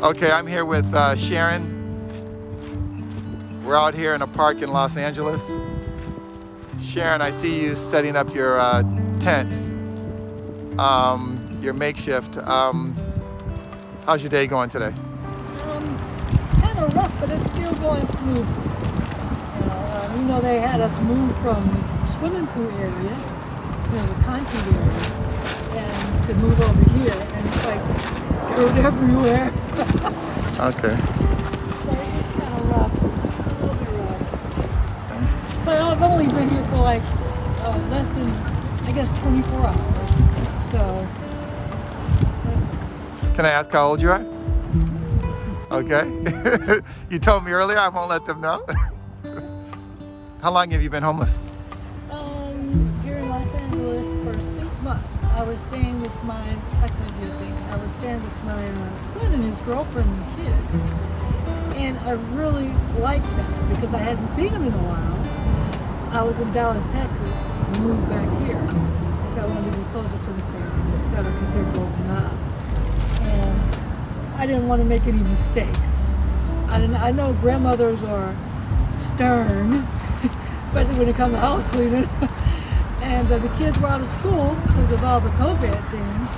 Okay, I'm here with Sharon. We're out here in a park in Los Angeles. Sharon, I see you setting up your tent, your makeshift. How's your day going today? Kind of rough, but it's still going smooth. They had us move from swimming pool area, the concrete area, and to move over here, and it's like dirt everywhere. Okay. So it's kind of rough. It's a little bit rough. But I've only been here for like less than, I guess, 24 hours. So that's it. Can I ask how old you are? Okay. You told me earlier, I won't let them know. How long have you been homeless? Here in Los Angeles for 6 months. I was staying with my son and his girlfriend and kids. And I really liked that because I hadn't seen him in a while. I was in Dallas, Texas, and moved back here because I wanted to be closer to the family, etc., because they're growing up. And I didn't want to make any mistakes. I know grandmothers are stern, especially when it comes to house cleaning. And the kids were out of school because of all the COVID things,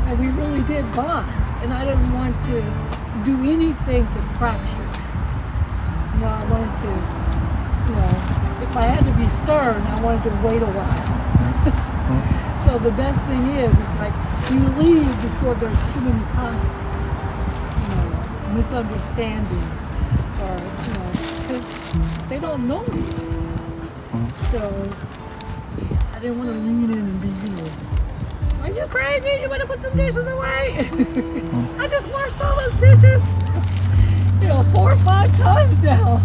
and we really did bond. And I didn't want to do anything to fracture. I wanted to, if I had to be stern, I wanted to wait a while. So the best thing is, it's like you leave before there's too many conflicts, misunderstandings, or because they don't know me. So I didn't want to lean in and be, are you crazy? You want to put them dishes away? I just washed all those dishes, 4 or 5 times now.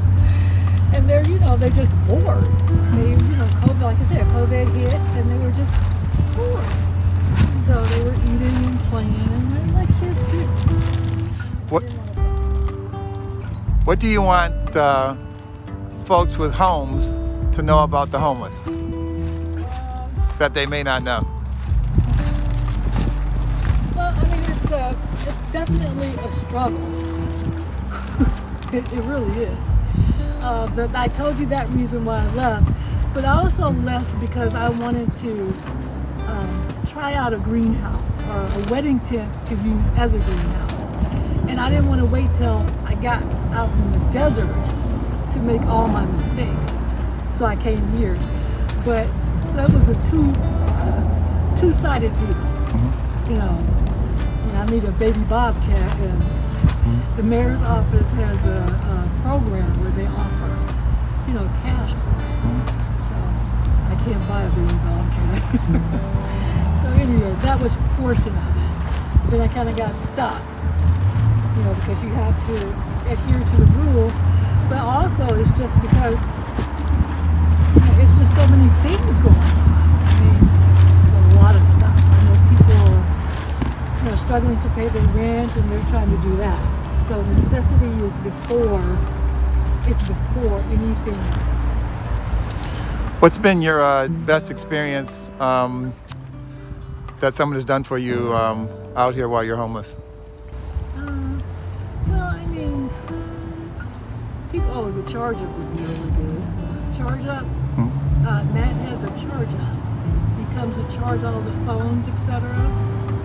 And they're, they're just bored. They, COVID, like I said, COVID hit, and they were just bored. So they were eating and playing, and they're like kids do. What do you want folks with homes to know about the homeless that they may not know? Well, I mean, it's definitely a struggle. It really is. I told you that reason why I left, but I also left because I wanted to try out a greenhouse or a wedding tent to use as a greenhouse. And I didn't want to wait till I got out in the desert to make all my mistakes. So I came here. But so it was a two-sided deal. I need a baby bobcat, and the mayor's office has a program where they offer, cash for it. So I can't buy a baby bobcat. So anyway, that was a portion of it. Then I kind of got stuck, because you have to adhere to the rules, but also it's just because it's just so many things going on. I mean, it's a lot of stuff. I know people are, struggling to pay their rent, and they're trying to do that. So necessity is before anything else. What's been your best experience that someone has done for you out here while you're homeless? Well, I mean, people, the charge up would be really good. Charge up, Matt has a charge up. He comes to charge all the phones, etc.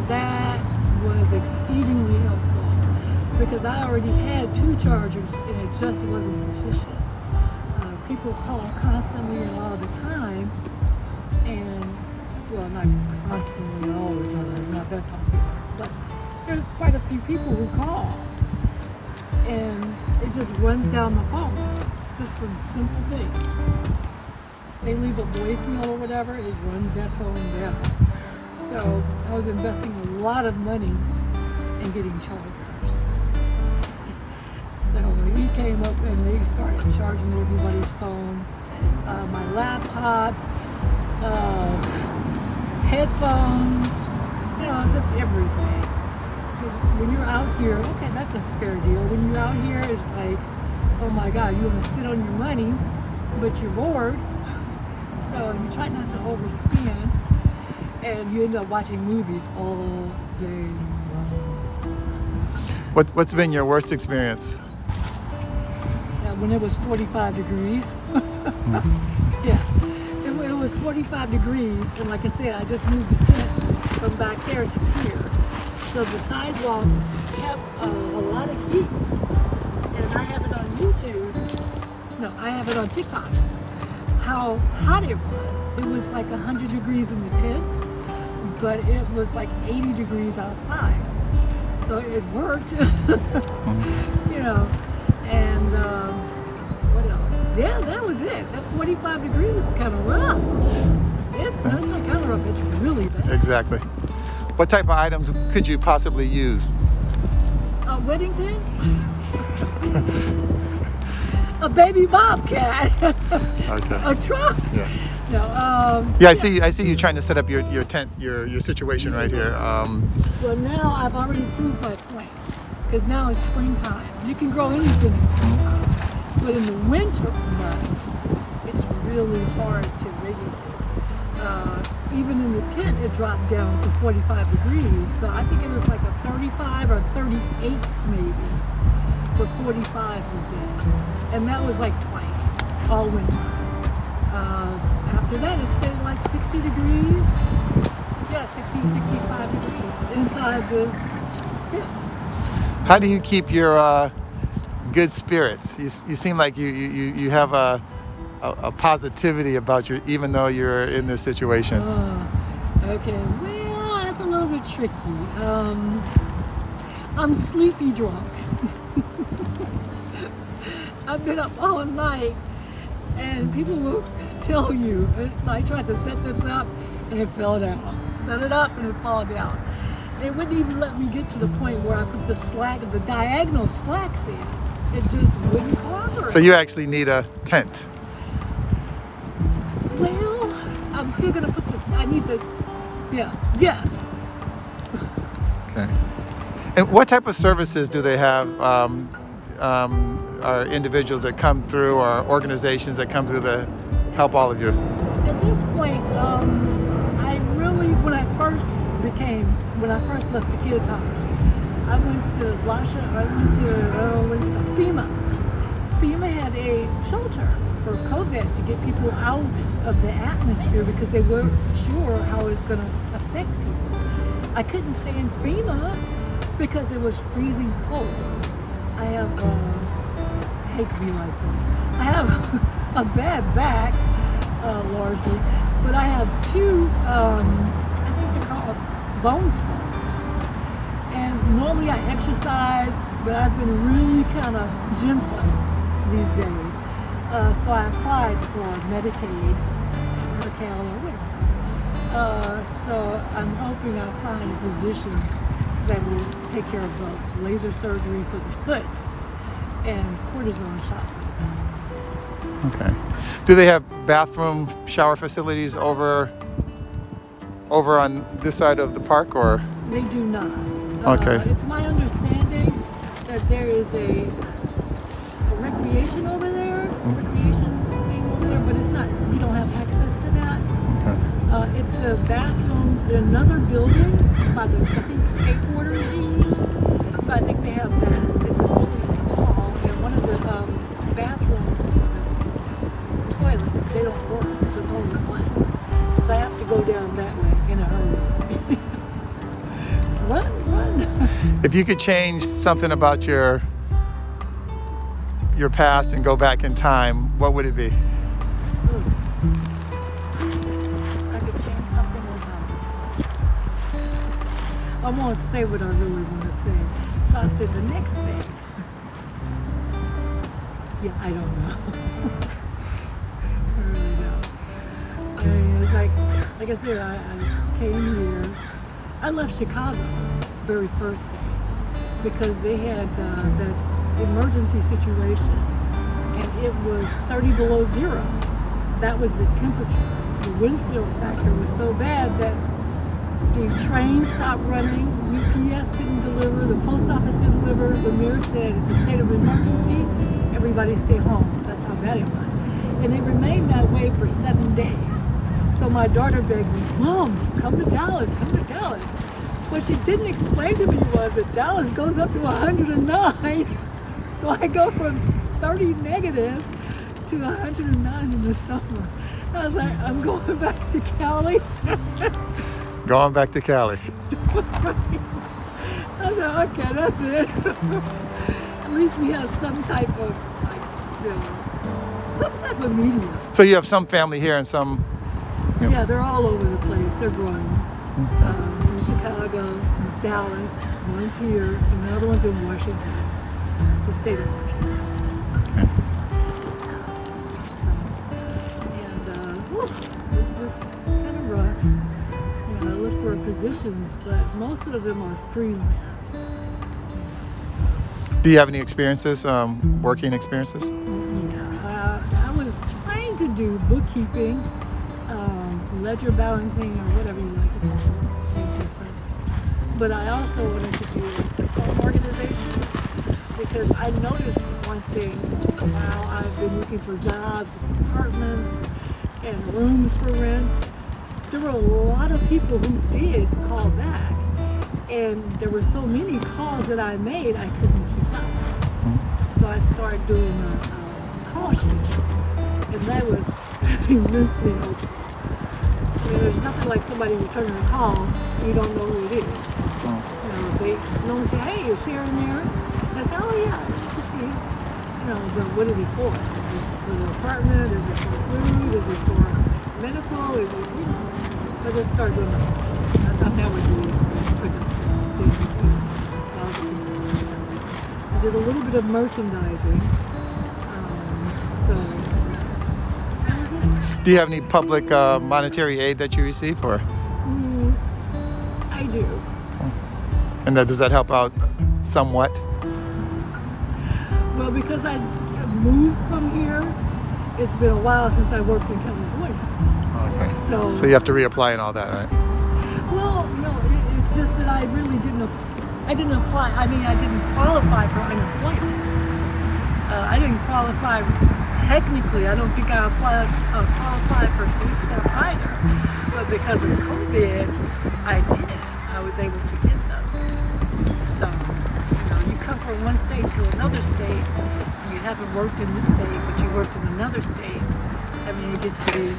That was exceedingly helpful because I already had 2 chargers and it just wasn't sufficient. People call constantly and all the time, and well, not constantly all the time, not that popular, but there's quite a few people who call, and it just runs down the phone, just for simple things. They leave a voicemail or whatever, it runs that phone down. So I was investing a lot of money in getting chargers. So he came up and they started charging everybody's phone, my laptop, headphones, just everything. Because when you're out here, okay, that's a fair deal. When you're out here, it's like, oh my God, you want to sit on your money, but you're bored. So you try not to overspend, and you end up watching movies all day long. What's been your worst experience? When it was 45 degrees. Yeah, it was 45 degrees, and like I said, I just moved the tent from back there to here. So the sidewalk kept a lot of heat, and I have it on YouTube. No, I have it on TikTok. How hot it was. It was like 100 degrees in the tent, but it was like 80 degrees outside. So it worked, you know. And what else? Yeah, that was it. That 45 degrees is kind of rough. That's not kind of rough. It's really bad. Exactly. What type of items could you possibly use? A wedding tent? A baby bobcat? Okay. A truck? Yeah. No. Yeah, I see you trying to set up your tent, your situation right here. Well, now I've already proved my point, because now it's springtime. You can grow anything in springtime, but in the winter months, it's really hard to regulate. Even in the tent, it dropped down to 45 degrees. So I think it was like a 35 or 38 maybe, but 45 was it. And that was like twice, all winter. After that, it stayed like 60 degrees. Yeah, 60, 65 degrees inside the tent. How do you keep your good spirits? You seem like you have a positivity about you, even though you're in this situation. Okay, well, that's a little bit tricky. I'm sleepy drunk. I've been up all night, and people will tell you. So I tried to set this up, and it fell down. Set it up, and it fell down. They wouldn't even let me get to the point where I put the diagonal slacks in. It just wouldn't cooperate. So you actually need a tent. Well, I'm still gonna put this. I need to. Yeah. Yes. Okay. And what type of services do they have? Are individuals that come through, or organizations that come through to help all of you? At this point, I really, when I first left the kids' house, I went to FEMA. FEMA had a shelter for COVID to get people out of the atmosphere because they weren't sure how it was going to affect people. I couldn't stay in FEMA because it was freezing cold. I hate to be like that. I have a bad back, largely, but I have two, I think they're called bone spurs. And normally I exercise, but I've been really kind of gentle these days. So I applied for Medicaid, Medicaid or whatever. So I'm hoping I'll find a physician that will take care of both laser surgery for the foot and cortisone shot for the back. Okay. Do they have bathroom, shower facilities over on this side of the park, or? They do not. Okay. It's my understanding that there is a recreation over there, recreation thing over there, but it's not. We don't have access to that. Okay. It's a bathroom in another building by the, I think, skateboarders use. So I think they have that. It's really small, and one of the bathrooms, the toilets, they don't work, so it's only one. So I have to go down that way in a hurry. Run. If you could change something about your past and go back in time, what would it be? I could change something about it. I won't say what I really want to say. So I said the next thing. Yeah, I don't know. I really don't. I mean, it's like I said, I came here. I left Chicago very first day because they had that emergency situation, and it was 30 below zero. That was the temperature. The wind field factor was so bad that the trains stopped running, UPS didn't deliver, the post office didn't deliver, the mayor said it's a state of emergency, everybody stay home. That's how bad it was. And it remained that way for 7 days. So my daughter begged me, Mom, come to Dallas, come to Dallas. what she didn't explain to me was that Dallas goes up to 109. So I go from 30 negative to 109 in the summer. I was like, I'm going back to Cali. Going back to Cali. I was like, okay, that's it. At least we have some type of, like, you know, some type of media. So you have some family here and some. Yeah, they're all over the place. They're growing. In Chicago, in Dallas, one's here, and the other one's in Washington, the state of Washington. So, and it's just kind of rough. You know, I look for positions, but most of them are freelance. Do you have any experiences, working experiences? Yeah, I was trying to do bookkeeping, ledger balancing, or whatever you like to call it, same difference. But I also wanted to do home organizations because I noticed one thing while I've been looking for jobs, apartments, and rooms for rent. There were a lot of people who did call back, and there were so many calls that I made I couldn't keep up. So I started doing a call sheet, and that was immensely helpful. I mean, there's nothing like somebody returning a call and you don't know who it is. You know, they normally say, "Hey, is Sharon there?" And I say, "Oh yeah, this is she." You know, but what is it for? Is it for the apartment? Is it for food? Is it for medical? Is it, you know? So I just started doing that. I thought that would be productive thing to do. I did a little bit of merchandising. So that was it. Do you have any public monetary aid that you receive, or? I do. And does that help out somewhat? Well, because I moved from here, it's been a while since I worked in California. Okay. So you have to reapply and all that, right? well, no, it's just that I really didn't apply. I mean, I didn't qualify for unemployment. I didn't qualify technically. I don't think I qualified for food stamps either. But because of COVID, I did. I was able to get them. So, you know, you come from one state to another state, and you haven't worked in this state, but you worked in another state. I mean, it gets to be.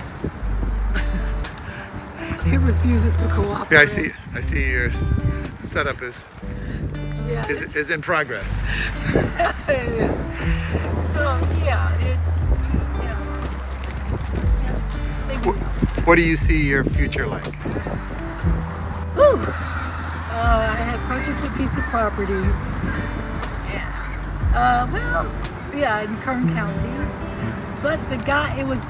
It refuses to cooperate. Yeah, I see your setup is in progress. It is. So yeah, What do you see your future like? I had purchased a piece of property. Yeah. In Kern County. But the guy, it was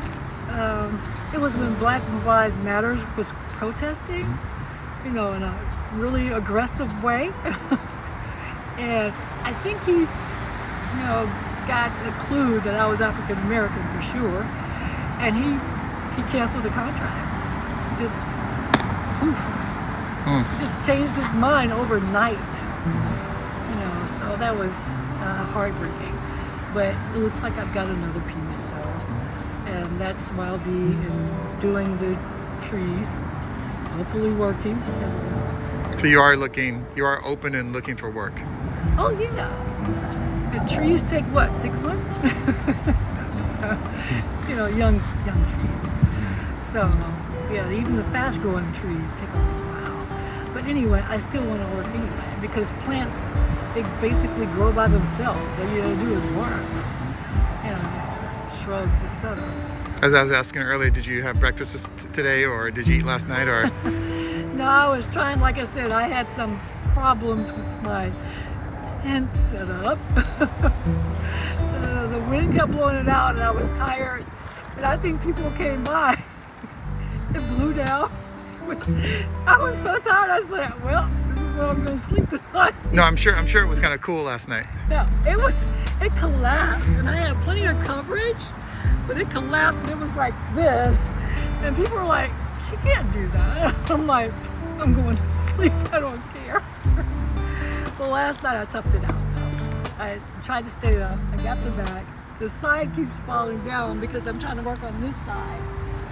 when Black Lives Matters was protesting, you know, in a really aggressive way. And I think he, you know, got a clue that I was African American for sure, and he canceled the contract. Just poof. Just changed his mind overnight. You know, so that was heartbreaking. But it looks like I've got another piece, so, and that's why I'll be doing the trees, hopefully working as well. So you are open and looking for work. Oh yeah. And trees take what, 6 months? You know, young trees. So yeah, even the fast growing trees take a while. But anyway, I still want to work anyway because plants, they basically grow by themselves. All you gotta do is work. And shrubs, etc. As I was asking earlier, did you have breakfast today, or did you eat last night, or? No, I was trying, like I said, I had some problems with my tent set up. The wind kept blowing it out and I was tired. And I think people came by. It blew down. I was so tired, I said, well, this is where I'm gonna sleep tonight. No, I'm sure it was kind of cool last night. Yeah, it collapsed and I had plenty of coverage, but it collapsed and it was like this. And people were like, she can't do that. I'm like, I'm going to sleep, I don't care. Well, last night I toughed it out. I tried to stay up, I got the back. The side keeps falling down because I'm trying to work on this side.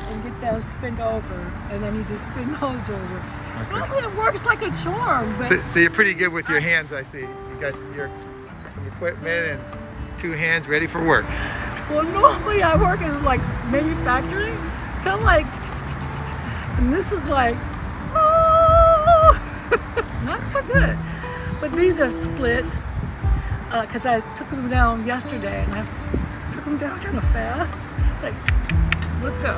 and get those spin over, and I need to spin those over. Okay. Normally it works like a charm, but So you're pretty good with your hands, I see. You got some equipment and 2 hands ready for work. well, normally I work in like manufacturing, so I'm like, and this is like, oh, not so good. But these are splits, because I took them down yesterday, and I took them down kind of fast. It's like, let's go.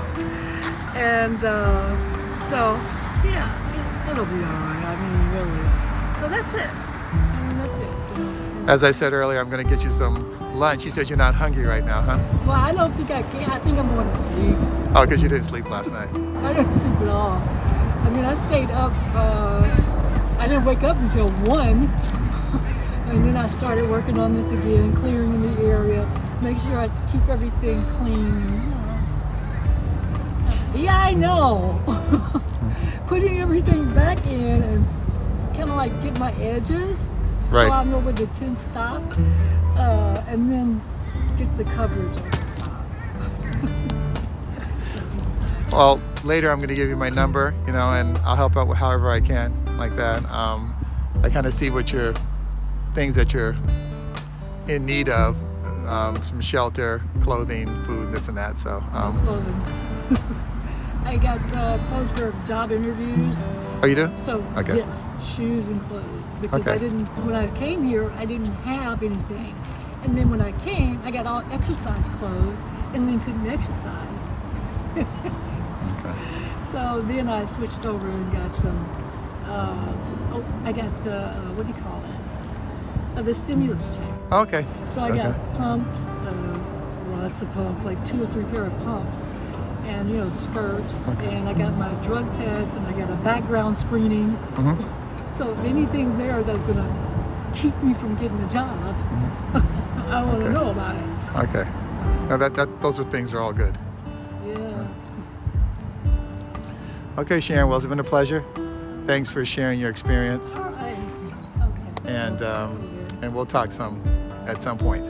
And so, yeah, it'll be all right. I mean, really. So that's it. That's it. As I said earlier, I'm going to get you some lunch. You said you're not hungry right now, huh? Well, I don't think I can. I think I'm going to sleep. Oh, because you didn't sleep last night. I didn't sleep at all. I mean, I stayed up. I didn't wake up until 1. And then I started working on this again, clearing in the area, make sure I keep everything clean. Yeah, I know. Putting everything back in and kind of like get my edges, so Right. I know where the tents stop, and then get the coverage on the top. Well, later I'm going to give you my number, and I'll help out with however I can, like that. I kind of see what things that you're in need of, some shelter, clothing, food, this and that. So, Clothing. I got clothes for job interviews. Oh, you do? So Okay. yes, shoes and clothes. Because Okay. when I came here, I didn't have anything. And then when I came, I got all exercise clothes and then couldn't exercise. Okay. So then I switched over and got some, I got, what do you call it? The stimulus check. Okay. So I got Okay. pumps, lots of pumps, like 2 or 3 pair of pumps, and skirts, and I got my drug test, and I got a background screening. Mhm. So if anything there that's gonna keep me from getting a job, I want to Okay. know about it. Okay. So, Now those things are all good. yeah. Okay, Sharon. Well, it's been a pleasure. Thanks for sharing your experience, All right. Okay. and we'll talk at some point.